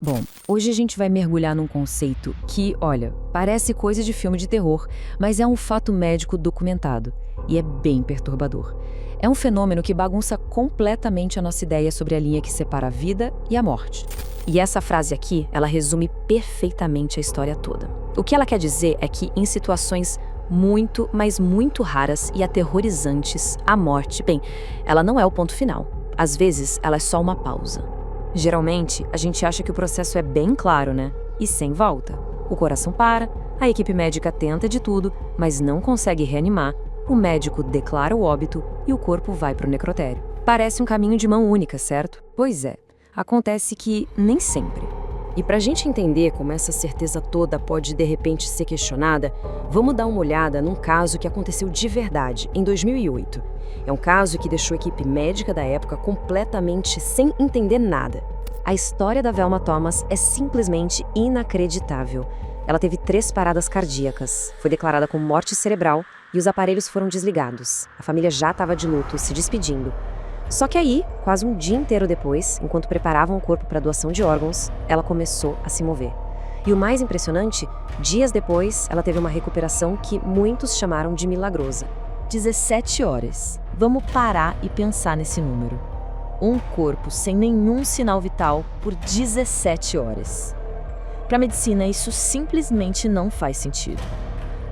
Bom, hoje a gente vai mergulhar num conceito que, olha, parece coisa de filme de terror, mas é um fato médico documentado e é bem perturbador. É um fenômeno que bagunça completamente a nossa ideia sobre a linha que separa a vida e a morte. E essa frase aqui, ela resume perfeitamente a história toda. O que ela quer dizer é que em situações muito, mas muito raras e aterrorizantes, a morte, bem, ela não é o ponto final. Às vezes, ela é só uma pausa. Geralmente, a gente acha que o processo é bem claro, né? E sem volta. O coração para, a equipe médica tenta de tudo, mas não consegue reanimar, o médico declara o óbito e o corpo vai para o necrotério. Parece um caminho de mão única, certo? Pois é, acontece que nem sempre. E para a gente entender como essa certeza toda pode de repente ser questionada, vamos dar uma olhada num caso que aconteceu de verdade, em 2008. É um caso que deixou a equipe médica da época completamente sem entender nada. A história da Velma Thomas é simplesmente inacreditável. Ela teve 3 paradas cardíacas, foi declarada com morte cerebral e os aparelhos foram desligados. A família já estava de luto, se despedindo. Só que aí, quase um dia inteiro depois, enquanto preparavam o corpo para doação de órgãos, ela começou a se mover. E o mais impressionante, dias depois, ela teve uma recuperação que muitos chamaram de milagrosa. 17 horas. Vamos parar e pensar nesse número. Um corpo sem nenhum sinal vital por 17 horas. Para a medicina, isso simplesmente não faz sentido.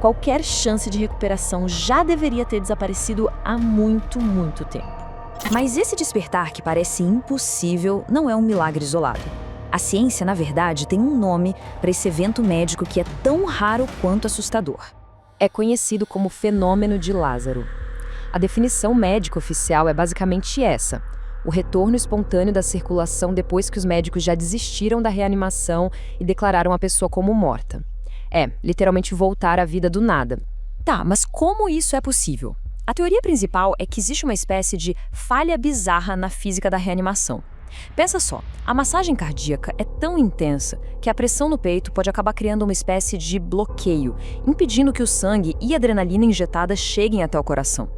Qualquer chance de recuperação já deveria ter desaparecido há muito, muito tempo. Mas esse despertar que parece impossível não é um milagre isolado. A ciência, na verdade, tem um nome para esse evento médico que é tão raro quanto assustador. É conhecido como fenômeno de Lázaro. A definição médica oficial é basicamente essa: o retorno espontâneo da circulação depois que os médicos já desistiram da reanimação e declararam a pessoa como morta. É, literalmente voltar à vida do nada. Tá, mas como isso é possível? A teoria principal é que existe uma espécie de falha bizarra na física da reanimação. Pensa só, a massagem cardíaca é tão intensa que a pressão no peito pode acabar criando uma espécie de bloqueio, impedindo que o sangue e a adrenalina injetada cheguem até o coração.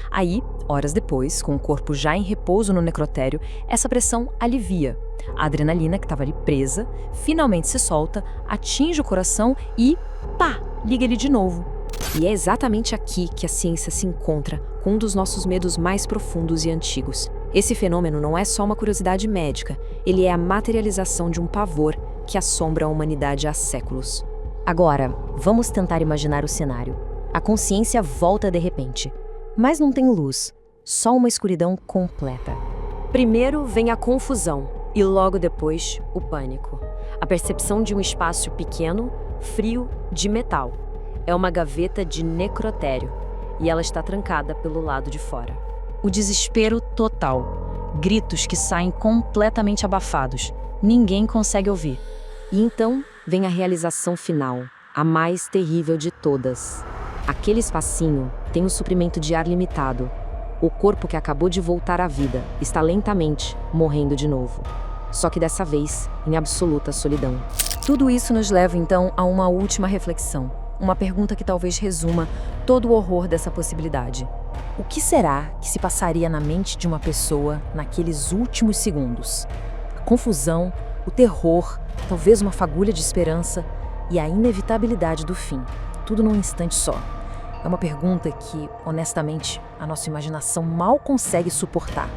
Aí, horas depois, com o corpo já em repouso no necrotério, essa pressão alivia. A adrenalina, que estava ali presa, finalmente se solta, atinge o coração e, pá, liga ele de novo. E é exatamente aqui que a ciência se encontra com um dos nossos medos mais profundos e antigos. Esse fenômeno não é só uma curiosidade médica, ele é a materialização de um pavor que assombra a humanidade há séculos. Agora, vamos tentar imaginar o cenário. A consciência volta de repente, mas não tem luz, só uma escuridão completa. Primeiro vem a confusão e logo depois o pânico. A percepção de um espaço pequeno, frio, de metal. É uma gaveta de necrotério e ela está trancada pelo lado de fora. O desespero total. Gritos que saem completamente abafados. Ninguém consegue ouvir. E então vem a realização final, a mais terrível de todas. Aquele espacinho tem um suprimento de ar limitado. O corpo que acabou de voltar à vida está lentamente morrendo de novo. Só que dessa vez, em absoluta solidão. Tudo isso nos leva então a uma última reflexão. Uma pergunta que talvez resuma todo o horror dessa possibilidade. O que será que se passaria na mente de uma pessoa naqueles últimos segundos? A confusão, o terror, talvez uma fagulha de esperança e a inevitabilidade do fim. Tudo num instante só. É uma pergunta que, honestamente, a nossa imaginação mal consegue suportar.